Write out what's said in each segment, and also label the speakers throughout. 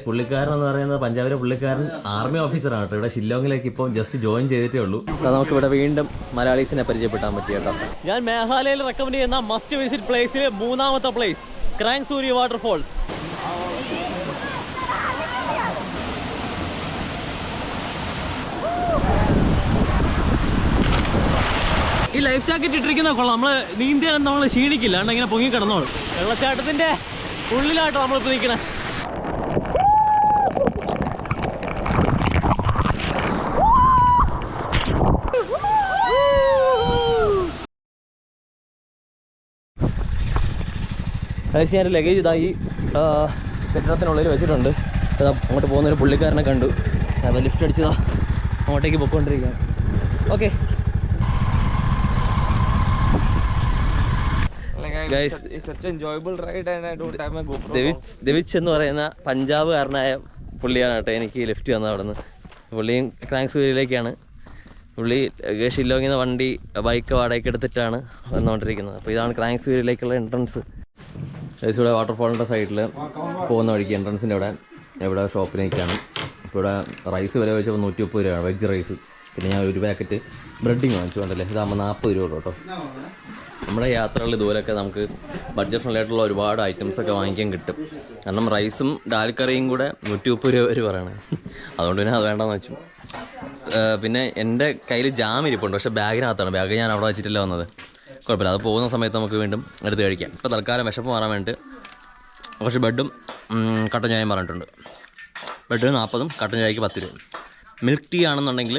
Speaker 1: പുള്ളിക്കാരൻ എന്ന് പറയുന്നത് പഞ്ചാബിലെ പുള്ളിക്കാരൻ ആർമി ഓഫീസറാണ് കേട്ടോ. ഇവിടെ ഷില്ലോങ്ങിലേക്ക് ഇപ്പോൾ ജസ്റ്റ് ജോയിൻ ചെയ്തിട്ടേ ഉള്ളൂ. നമുക്ക് ഇവിടെ വീണ്ടും മലയാളീസിനെ പരിചയപ്പെടാൻ പറ്റി കേട്ടോ. ഞാൻ മേഘാലയയിൽ റെക്കമെൻഡ് ചെയ്യുന്ന മസ്റ്റ് വിസിറ്റ് പ്ലേസിൽ 3ാമത്തെ പ്ലേസ് ക്രാങ് സൂരി വാട്ടർഫോൾസ്. ഈ ലൈഫ് ജാക്കറ്റ് ഇട്ടിരിക്കുന്ന കൊള്ളാം. നമ്മൾ നീന്തിയാലും നമ്മൾ ക്ഷീണിക്കില്ല, കാരണം ഇങ്ങനെ പൊങ്ങി കിടന്നോളൂ. വെള്ളച്ചാട്ടത്തിന്റെ ഉള്ളിലാട്ടോ നമ്മളിപ്പോൾ നിൽക്കണേ. ഞാൻ ലഗേജ് ഇതായി കെട്ടിടത്തിനുള്ളിൽ വെച്ചിട്ടുണ്ട്. അങ്ങോട്ട് പോകുന്നൊരു പുള്ളിക്കാരനെ കണ്ടു. അപ്പോൾ ലിഫ്റ്റ് അടിച്ചതാ അങ്ങോട്ടേക്ക് പോയിക്കൊണ്ടിരിക്കുകയാണ്. ഓക്കെ ദിവിച്ച് എന്ന് പറയുന്ന പഞ്ചാബുകാരനായ പുള്ളിയാണ് കേട്ടോ എനിക്ക് ലിഫ്റ്റ് വന്നത് അവിടെ നിന്ന്. പുള്ളിയും ക്രാങ് സൂരിയിലേക്കാണ്. പുള്ളി ഷില്ലോങ്ങിൽ നിന്ന് വണ്ടി ബൈക്ക് വാടകയ്ക്ക് എടുത്തിട്ടാണ് വന്നുകൊണ്ടിരിക്കുന്നത്. അപ്പോൾ ഇതാണ് ക്രാങ് സൂരിയിലേക്കുള്ള എൻട്രൻസ്. ഇവിടെ വാട്ടർഫോളിൻ്റെ സൈഡിൽ പോകുന്ന വഴിക്ക് എൻട്രൻസിൻ്റെ ഇവിടെ ഷോപ്പിൽ നിൽക്കുകയാണ്. ഇപ്പോൾ ഇവിടെ റൈസ് വില വെച്ചപ്പോൾ 130 രൂപയാണ്, വെജ് റൈസ്. പിന്നെ ഞാൻ ഒരു പാക്കറ്റ് ബ്രെഡിങ് വാങ്ങിച്ചു കൊണ്ടല്ലേ. ഇതാകുമ്പോൾ 40 രൂപ കേട്ടോ. നമ്മുടെ യാത്രകളിൽ ഇതുപോലെയൊക്കെ നമുക്ക് ബഡ്ജറ്റ് ഫ്രണ്ട്ലി ആയിട്ടുള്ള ഒരുപാട് ഐറ്റംസൊക്കെ വാങ്ങിക്കാൻ കിട്ടും. കാരണം റൈസും ദാൽ കറിയും കൂടെ 130 രൂപ വരെ പറയണേ. അതുകൊണ്ട് പിന്നെ അത് വേണ്ടെന്ന് വെച്ചു. പിന്നെ എൻ്റെ കയ്യിൽ ജാം ഇരിപ്പുണ്ട്, പക്ഷേ ബാഗിനകത്താണ്. ബാഗ് ഞാൻ അവിടെ വെച്ചിട്ടില്ല വന്നത്. കുഴപ്പമില്ല, അത് പോകുന്ന സമയത്ത് നമുക്ക് വീണ്ടും എടുത്ത് കഴിക്കാം. ഇപ്പോൾ തൽക്കാലം വിശപ്പ് മാറാൻ വേണ്ടിയിട്ട് കുറച്ച് ബെഡും കട്ടൻ ചായയും പറഞ്ഞിട്ടുണ്ട്. ബെഡിന് 40, കട്ടൻ ചായക്ക് 10 രൂപ. മിൽക്ക് ടീ ആണെന്നുണ്ടെങ്കിൽ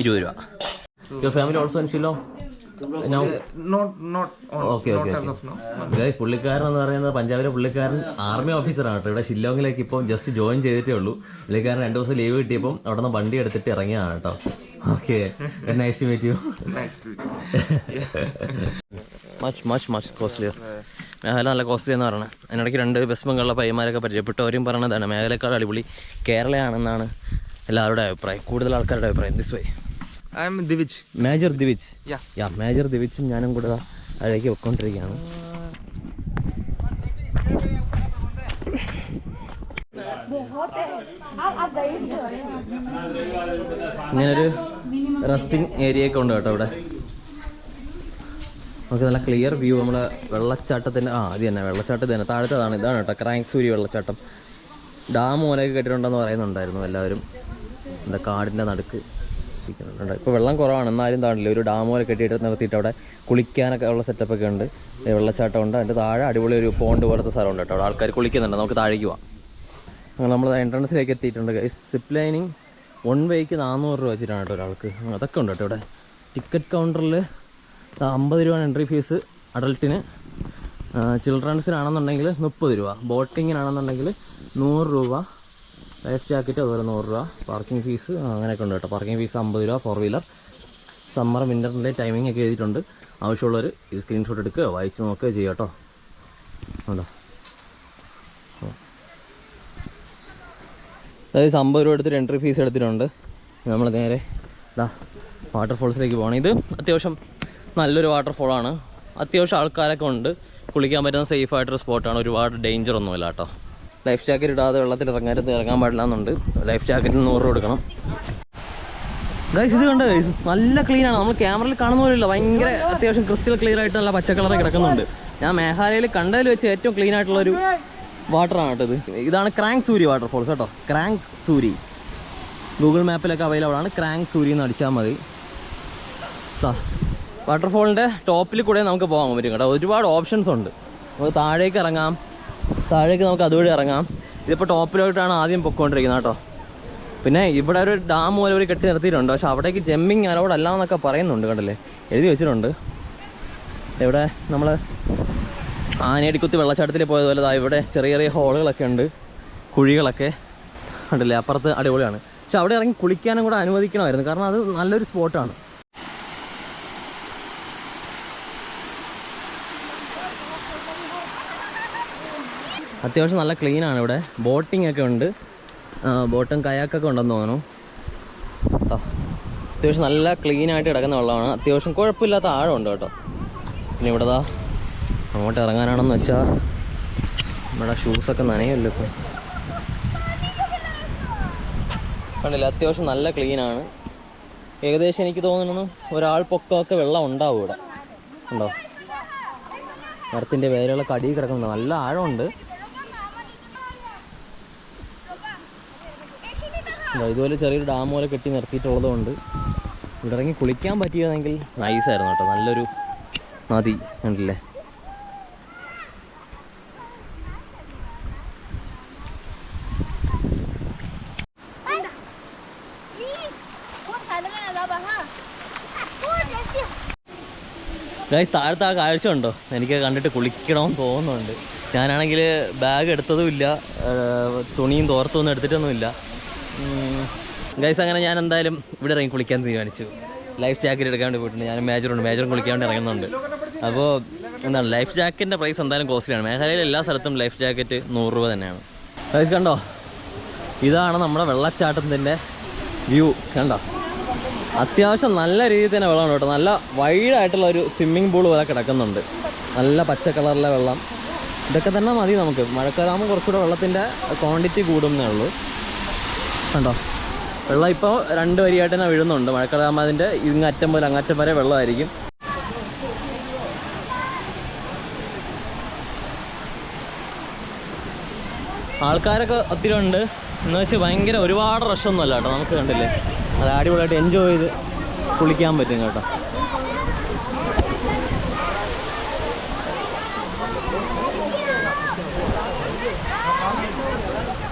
Speaker 1: 20 രൂപ. Your family also in Shillong? പുള്ളിക്കാരൻ എന്ന് പറയുന്നത് പഞ്ചാബിലെ പുള്ളിക്കാരൻ ആർമി ഓഫീസറാണ് കേട്ടോ. ഇവിടെ ഷില്ലോങ്ങിലേക്ക് ഇപ്പോൾ ജസ്റ്റ് ജോയിൻ ചെയ്തിട്ടേ ഉള്ളൂ. പുള്ളിക്കാരൻ 2 ദിവസം ലീവ് കിട്ടിയപ്പോൾ അവിടെ നിന്ന് വണ്ടി എടുത്തിട്ട് ഇറങ്ങിയതാണ് കേട്ടോ. Okay, nice to meet you. Much costlier. Meghalaya നല്ല കോസ്റ്റ്ലി എന്ന് പറയുന്നത്. അതിനിടയ്ക്ക് 2 വെസ്റ്റ് ബംഗാളിലെ പയ്യന്മാരൊക്കെ പരിചയപ്പെട്ടു. അവരും പറഞ്ഞതാണ് മേഘാലയക്കാൾ അടിപൊളി കേരളയാണെന്നാണ് എല്ലാവരുടെ അഭിപ്രായം, കൂടുതൽ ആൾക്കാരുടെ അഭിപ്രായം. This way
Speaker 2: I am Divij.
Speaker 1: Major Divij. Yeah, Major Divij ഞാനും കൂടെ അതിലേക്ക് വെക്കൊണ്ടിരിക്കുകയാണ്. ഇങ്ങനൊരു റെസ്റ്റിംഗ് ഏരിയ ഒക്കെ ഉണ്ട് കേട്ടോ ഇവിടെ. നമുക്ക് നല്ല ക്ലിയർ വ്യൂ. നമ്മളെ വെള്ളച്ചാട്ടത്തിൻ്റെ അത് തന്നെ വെള്ളച്ചാട്ടത്തിൽ തന്നെ താഴത്തതാണ്. ഇതാണ് കേട്ടോ ക്രാങ് സൂരി വെള്ളച്ചാട്ടം. ഡാം പോലെയൊക്കെ കെട്ടിട്ടുണ്ടെന്ന് പറയുന്നുണ്ടായിരുന്നു എല്ലാവരും. എന്താ കാടിൻ്റെ നടുക്ക് ഇപ്പോൾ വെള്ളം കുറവാണ്, എന്നാലും താണ്ടില്ല ഒരു ഡാം പോലെ കെട്ടിയിട്ട് നിർത്തിയിട്ട് അവിടെ കുളിക്കാനൊക്കെ ഉള്ള സെറ്റപ്പൊക്കെ ഉണ്ട്. വെള്ളച്ചാട്ടം ഉണ്ട്. അതിൻ്റെ താഴെ അടിപൊളി ഒരു പോണ്ട് പോലത്തെ സ്ഥലമുണ്ട് കേട്ടോ. അവിടെ ആൾക്കാർ കുളിക്കുന്നുണ്ട്. നമുക്ക് താഴേക്ക് പോവാം. അങ്ങനെ നമ്മൾ എൻട്രൻസിലേക്ക് എത്തിയിട്ടുണ്ട്. സിപ്പ് ലൈനിങ് 1 വേക്ക് 400 രൂപ വെച്ചിട്ടാണ് കേട്ടോ ഒരാൾക്ക്. അതൊക്കെ ഉണ്ട് കേട്ടോ ഇവിടെ. ടിക്കറ്റ് കൗണ്ടറിൽ 50 രൂപയാണ് എൻട്രി ഫീസ് അഡൾട്ടിന്. ചിൽഡ്രൻസിനാണെന്നുണ്ടെങ്കിൽ 30 രൂപ. ബോട്ടിങ്ങിനാണെന്നുണ്ടെങ്കിൽ 100 രൂപ. ലൈഫ് ജാക്കറ്റ് അതുപോലെ 100 രൂപ. പാർക്കിംഗ് ഫീസ് അങ്ങനെയൊക്കെ ഉണ്ട് കേട്ടോ. പാർക്കിംഗ് ഫീസ് 50 രൂപ 4 വീലർ. സമ്മർ വിൻ്ററിൻ്റെ ടൈമിംഗ് ഒക്കെ എഴുതിയിട്ടുണ്ട്. ആവശ്യമുള്ളവർ ഇത് സ്ക്രീൻഷോട്ട് എടുക്കുക, വായിച്ച് നോക്കുക ചെയ്യുക കേട്ടോ. ഉണ്ടോ, അതായത് 50 രൂപ എടുത്തിട്ട് എൻട്രി ഫീസ് എടുത്തിട്ടുണ്ട്. നമ്മൾ നേരെ വാട്ടർഫോൾസിലേക്ക് പോകണം. ഇത് അത്യാവശ്യം നല്ലൊരു വാട്ടർഫോളാണ്. അത്യാവശ്യം ആൾക്കാരൊക്കെ ഉണ്ട്. കുളിക്കാൻ പറ്റുന്ന സേഫായിട്ടൊരു സ്പോട്ടാണ്. ഒരുപാട് ഡേഞ്ചറൊന്നുമില്ല കേട്ടോ. ലൈഫ് ജാക്കറ്റ് ഇടാതെ വെള്ളത്തിൽ ഇറങ്ങാൻ പാടില്ല എന്നുണ്ട്. ലൈഫ് ജാക്കറ്റിന് 100 രൂപ കൊടുക്കണം. ഗൈസ് ഇത് കണ്ടോ ഗൈസ്, നല്ല ക്ലീനാണ്. നമ്മൾ ക്യാമറയിൽ കാണുന്ന പോലെയില്ല, ഭയങ്കര അത്യാവശ്യം ക്രിസ്റ്റൽ ക്ലിയർ ആയിട്ട് നല്ല പച്ചക്കളറ് കിടക്കുന്നുണ്ട്. ഞാൻ മേഘാലയയിൽ കണ്ടതിൽ വെച്ച് ഏറ്റവും ക്ലീൻ ആയിട്ടുള്ളൊരു വാട്ടറാണ് കേട്ടോ ഇത്. ഇതാണ് ക്രാങ് സൂരി വാട്ടർഫോൾസ് കേട്ടോ. ക്രാങ് സൂരി ഗൂഗിൾ മാപ്പിലൊക്കെ അവൈലബിൾ ആണ്. ക്രാങ് സൂരി എന്ന് അടിച്ചാൽ മതി. വാട്ടർഫോളിൻ്റെ ടോപ്പിൽ കൂടെ നമുക്ക് പോകാൻ പറ്റും കേട്ടോ. ഒരുപാട് ഓപ്ഷൻസ് ഉണ്ട്. നമുക്ക് താഴേക്ക് ഇറങ്ങാം, താഴേക്ക് നമുക്ക് അതുവഴി ഇറങ്ങാം. ഇതിപ്പോൾ ടോപ്പിലോട്ടാണ് ആദ്യം പൊയ്ക്കൊണ്ടിരിക്കുന്നത് കേട്ടോ. പിന്നെ ഇവിടെ ഒരു ഡാം പോലെ ഒരു കെട്ടി നിർത്തിയിട്ടുണ്ട്. പക്ഷെ അവിടേക്ക് ജമ്പിങ് അലൗഡ് അല്ല എന്നൊക്കെ പറയുന്നുണ്ട് കണ്ടല്ലേ, എഴുതി വെച്ചിട്ടുണ്ട്. ഇവിടെ നമ്മൾ ആനയടിക്കുത്തി വെള്ളച്ചാട്ടത്തിൽ പോയതുപോലെ ഇവിടെ ചെറിയ ചെറിയ ഹോളുകളൊക്കെ ഉണ്ട്, കുഴികളൊക്കെ ഉണ്ടല്ലേ. അപ്പുറത്ത് അടിപൊളിയാണ്. പക്ഷെ അവിടെ ഇറങ്ങി കുളിക്കാനും കൂടെ അനുവദിക്കണമായിരുന്നു, കാരണം അത് നല്ലൊരു സ്പോട്ടാണ്. അത്യാവശ്യം നല്ല ക്ലീനാണ് ഇവിടെ. ബോട്ടിംഗ് ഒക്കെ ഉണ്ട്, ബോട്ടും കയാക്കൊക്കെ ഉണ്ടെന്ന് തോന്നുന്നു. അത്യാവശ്യം നല്ല ക്ലീനായിട്ട് കിടക്കുന്ന വെള്ളമാണ്. അത്യാവശ്യം കുഴപ്പമില്ലാത്ത ആഴമുണ്ട് കേട്ടോ. പിന്നെ ഇവിടെ അങ്ങോട്ട് ഇറങ്ങാനാണെന്ന് വെച്ചാൽ നമ്മുടെ ഷൂസൊക്കെ നനയല്ലോ ഇപ്പം. കണ്ടില്ല, അത്യാവശ്യം നല്ല ക്ലീനാണ്. ഏകദേശം എനിക്ക് തോന്നുന്നു ഒരാൾ പൊക്കമൊക്കെ വെള്ളം ഉണ്ടാവും ഇവിടെ. ഉണ്ടോ, മരത്തിൻ്റെ വേരുകളൊക്കെ അടിയിൽ കിടക്കുന്നുണ്ട്. നല്ല ആഴമുണ്ട്. ഇതുപോലെ ചെറിയൊരു ഡാം പോലെ കെട്ടി നിർത്തിയിട്ടുള്ളത് കൊണ്ട് ഇവിടെ ഇറങ്ങി കുളിക്കാൻ പറ്റിയതെങ്കിൽ നൈസായിരുന്നു കേട്ടോ. നല്ലൊരു നദി കണ്ടില്ലേ. ഗൈസ്, താഴത്തെ ആ കാഴ്ച ഉണ്ടോ? എനിക്ക് കണ്ടിട്ട് കുളിക്കണമെന്ന് തോന്നുന്നുണ്ട്. ഞാനാണെങ്കിൽ ബാഗ് എടുത്തതുമില്ല, തുണിയും തോർത്തൊന്നും എടുത്തിട്ടൊന്നുമില്ല. ഗൈസ്, അങ്ങനെ ഞാൻ എന്തായാലും ഇവിടെ ഇറങ്ങി കുളിക്കാൻ തീരുമാനിച്ചു. ലൈഫ് ജാക്കറ്റ് എടുക്കാൻ വേണ്ടി പോയിട്ടുണ്ട്. ഞാൻ മേജറും കുളിക്കാൻ വേണ്ടി ഇറങ്ങുന്നുണ്ട്. അപ്പോൾ എന്താണ്, ലൈഫ് ജാക്കറ്റിൻ്റെ പ്രൈസ് എന്തായാലും കോസ്റ്റ്ലിയാണ്. മേഘാലയയിൽ എല്ലാ സ്ഥലത്തും ലൈഫ് ജാക്കറ്റ് 100 രൂപ തന്നെയാണ്. ഗൈസ് കണ്ടോ, ഇതാണ് നമ്മുടെ വെള്ളച്ചാട്ടത്തിൻ്റെ വ്യൂ. കണ്ടോ, അത്യാവശ്യം നല്ല രീതിയിൽ തന്നെ വെള്ളമാണ് കേട്ടോ. നല്ല വൈഡായിട്ടുള്ള ഒരു സ്വിമ്മിംഗ് പൂൾ പോലെ കിടക്കുന്നുണ്ട്. നല്ല പച്ച കളറിലെ വെള്ളം. ഇതൊക്കെ തന്നെ മതി നമുക്ക്. മഴക്കാലമാകുമ്പോൾ കുറച്ചുകൂടെ വെള്ളത്തിൻ്റെ ക്വാണ്ടിറ്റി കൂടുന്നേ ഉള്ളൂ. കണ്ടോ, വെള്ളം ഇപ്പോൾ 2 വരിയായിട്ട് തന്നെ വീഴുന്നുണ്ട്. മഴക്കാലമാകുമ്പോൾ അതിൻ്റെ ഇങ്ങറ്റം മുതൽ അങ്ങറ്റം വരെ വെള്ളമായിരിക്കും. ആൾക്കാരൊക്കെ ഒത്തിരി ഉണ്ട് എന്ന് വെച്ചാൽ ഭയങ്കര ഒരുപാട് റഷൊന്നും അല്ല കേട്ടോ. നമുക്ക് കണ്ടില്ലേ, അത് അടിപൊളിയായിട്ട് എൻജോയ് ചെയ്ത് കുളിക്കാൻ പറ്റും കേട്ടോ.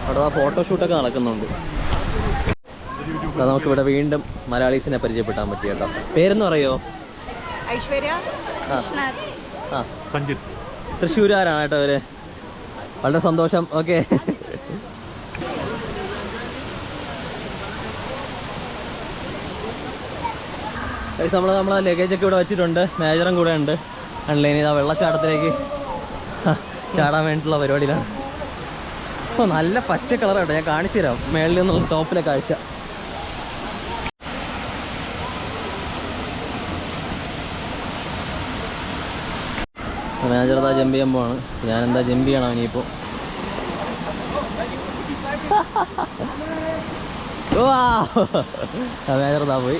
Speaker 1: അവിടെ ഫോട്ടോഷൂട്ടൊക്കെ നടക്കുന്നുണ്ട്. നമുക്കിവിടെ വീണ്ടും മലയാളീസിനെ പരിചയപ്പെട്ടാൻ പറ്റി കേട്ടോ. പേരെന്ന് പറയോ?
Speaker 2: ഐശ്വര്യ.
Speaker 1: ആ, സഞ്ജിത്ത്. തൃശ്ശൂരാരാണ് കേട്ടോ അവര്. വളരെ സന്തോഷം. ഓക്കെ, നമ്മളെ ലഗേജൊക്കെ ഇവിടെ വെച്ചിട്ടുണ്ട്. മേജറും കൂടെ ഉണ്ട്. അല്ലേ, ഇനി ആ വെള്ളച്ചാട്ടത്തിലേക്ക് ചാടാൻ വേണ്ടിയിട്ടുള്ള പരിപാടിയിലാണ്. അപ്പോൾ നല്ല പച്ച കളർ കേട്ടോ. ഞാൻ കാണിച്ചു തരാം മേളിൽ നിന്നുള്ള ടോപ്പിലെ കാഴ്ച. മേജർ ജമ്പ് ചെയ്യാൻ പോവാണ്. ഞാനെന്താ ജമ്പ് ചെയ്യണം ഇനിയിപ്പോൾ. മേജർ പോയി.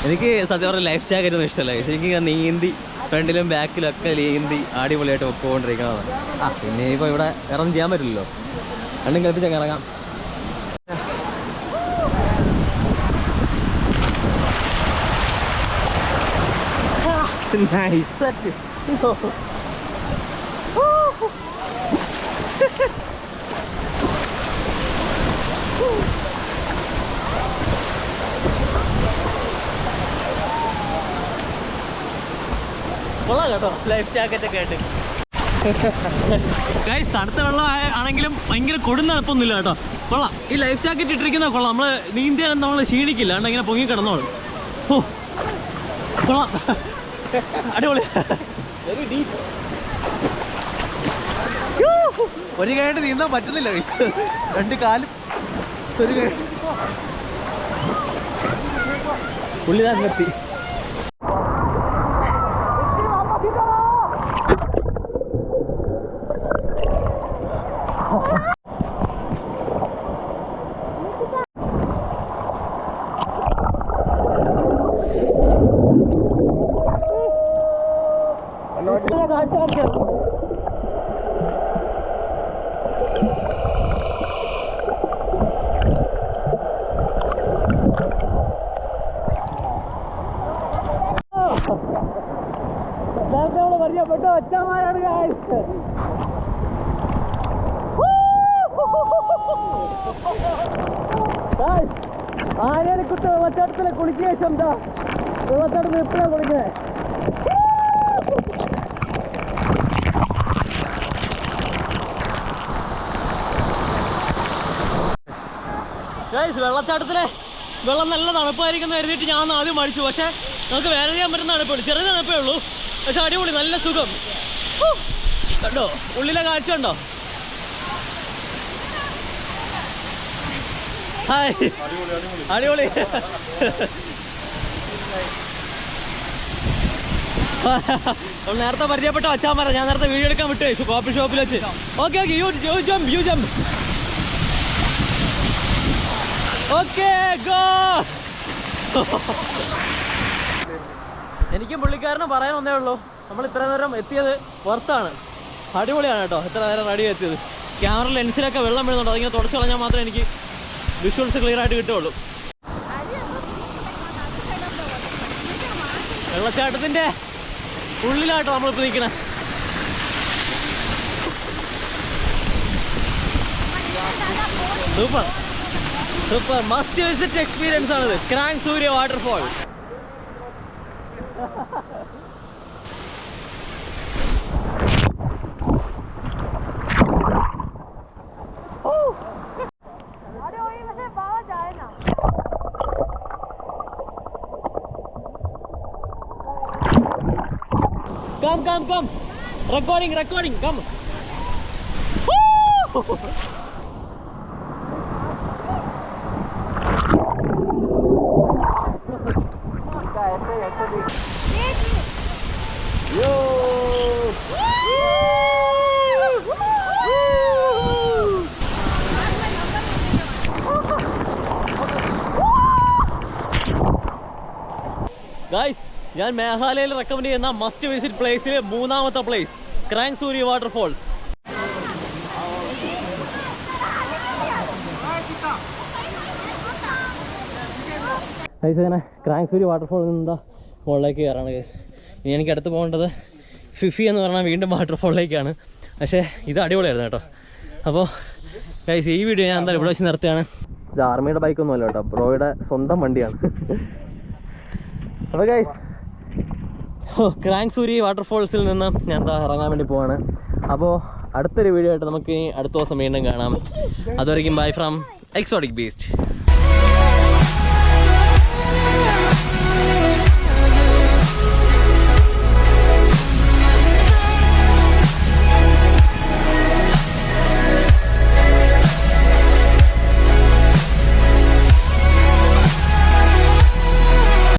Speaker 1: എനിക്ക് സത്യം പറഞ്ഞാൽ ലൈഫ് ജാക്കറ്റ് ഒന്നും ഇഷ്ടമല്ല. എനിക്ക് നീന്തി ഫ്രണ്ടിലും ബാക്കിലും ഒക്കെ നീന്തി അടിപൊളിയായിട്ട് പൊക്കോണ്ടിരിക്കണതാണ്. പിന്നെ ഇപ്പോൾ ഇവിടെ ഇറങ്ങി ചെയ്യാൻ പറ്റില്ലല്ലോ. രണ്ടും കളിപ്പിച്ചങ്ങ് ഇറങ്ങാം. കൊള്ളാം കേട്ടോ ലൈഫ് ജാക്കറ്റ് ഒക്കെ ആയിട്ട്. ഗൈസ്, തണുത്ത വെള്ളം ആണെങ്കിലും ഭയങ്കര കൊടുന്നടപ്പൊന്നുമില്ല കേട്ടോ. കൊള്ളാം. ഈ ലൈഫ് ജാക്കറ്റ് ഇട്ടിരിക്കുന്ന കൊള്ളാം. നമ്മൾ നീന്തിയാൽ നമ്മൾ ക്ഷീണിക്കില്ല. അതുകൊണ്ട് ഇങ്ങനെ പൊങ്ങി കിടന്നോളും. ഓ, കൊള്ളാം, അടിപൊളി. ഒരു കൈയായിട്ട് നീന്താൻ പറ്റുന്നില്ല. രണ്ട് കാലും ഒരു കൈ. പുള്ളി തന്നെ എത്തി. ആനക്കുത്ത് വെള്ളച്ചാട്ടത്തിലെ കുളിക്കുക ശേഷം എന്താ വെള്ളച്ചാട്ടത്തിൽ എപ്പോഴാണ് കുളിക്കുന്നത്? വെള്ളച്ചാട്ടത്തിലെ വെള്ളം നല്ല തണുപ്പായിരിക്കുന്ന കരുതിയിട്ട് ഞാൻ ആദ്യം മടിച്ചു. പക്ഷെ നമുക്ക് വേറെ ചെയ്യാൻ പറ്റുന്ന തണുപ്പുള്ളൂ, ചെറിയ തണുപ്പേ ഉള്ളൂ. പക്ഷെ അടിപൊളി, നല്ല സുഖം. കണ്ടോ ഉള്ളിലെ കാഴ്ച ഉണ്ടോ? ഹായ്, അടിപൊളി. നേരത്തെ പരിചയപ്പെട്ട വച്ചാൻ പറ, ഞാൻ നേരത്തെ വീഡിയോ എടുക്കാൻ വിട്ടു കോഫി ഷോപ്പിൽ വെച്ച്. Okay okay, you jump. Okay go. എനിക്കും പുള്ളിക്കാരനും പറയാൻ ഒന്നേ ഉള്ളൂ, നമ്മൾ ഇത്ര നേരം എത്തിയത് വർത്താണ്, അടിപൊളിയാണ് കേട്ടോ. ഇത്ര നേരം റെഡി എത്തിയത്. ക്യാമറ ലെൻസിലൊക്കെ വെള്ളം വീഴുന്നുണ്ട്, അതിങ്ങനെ തുടച്ച് കളഞ്ഞാൽ മാത്രമേ എനിക്ക് വിഷ്വൽസ് ക്ലിയർ ആയിട്ട് കിട്ടുള്ളൂ. വെള്ളച്ചാട്ടത്തിൻ്റെ ഉള്ളിലാട്ടോ നമ്മളിപ്പോൾ നിൽക്കണേ. Super super, must visit experience ആണിത്, Krang Suri waterfall. Come. Recording, come. Yo. Guys, ഞാൻ മേഘാലയയിൽ റെക്കമെൻഡ് ചെയ്യുന്ന മസ്റ്റ് വിസിറ്റ് പ്ലേസിൽ മൂന്നാമത്തെ പ്ലേസ് ക്രാങ് സൂര്യ വാട്ടർഫോൾസ്. അങ്ങനെ ക്രാങ് സൂര്യ വാട്ടർഫോളിൽ നിന്ന് മുകളിലേക്ക് കയറാണ് ഗൈസ്. ഇനി എനിക്ക് അടുത്ത് പോകേണ്ടത് ഫിഫി എന്ന് പറഞ്ഞാൽ വീണ്ടും വാട്ടർഫോളിലേക്കാണ്. പക്ഷേ ഇത് അടിപൊളിയായിരുന്നു കേട്ടോ. അപ്പോൾ ഗൈസ്, ഈ വീഡിയോ ഞാൻ എന്തായാലും ഇവിടെ വെച്ച് നിർത്തുകയാണ്. ഇത് ആർമിയുടെ ബൈക്കൊന്നുമല്ല കേട്ടോ, ബ്രോയുടെ സ്വന്തം വണ്ടിയാണ്. അപ്പോൾ ഗൈസ്, ക്രാങ് സൂര്യ വാട്ടർഫോൾസിൽ നിന്ന് ഞാൻ ഇറങ്ങാൻ വേണ്ടി പോവാണ്. അപ്പോൾ അടുത്തൊരു വീഡിയോ ആയിട്ട് നമുക്ക് അടുത്ത ദിവസം വീണ്ടും കാണാം. അതുവരെയും ബൈ ഫ്രം എക്സോട്ടിക് ബീസ്റ്റ്.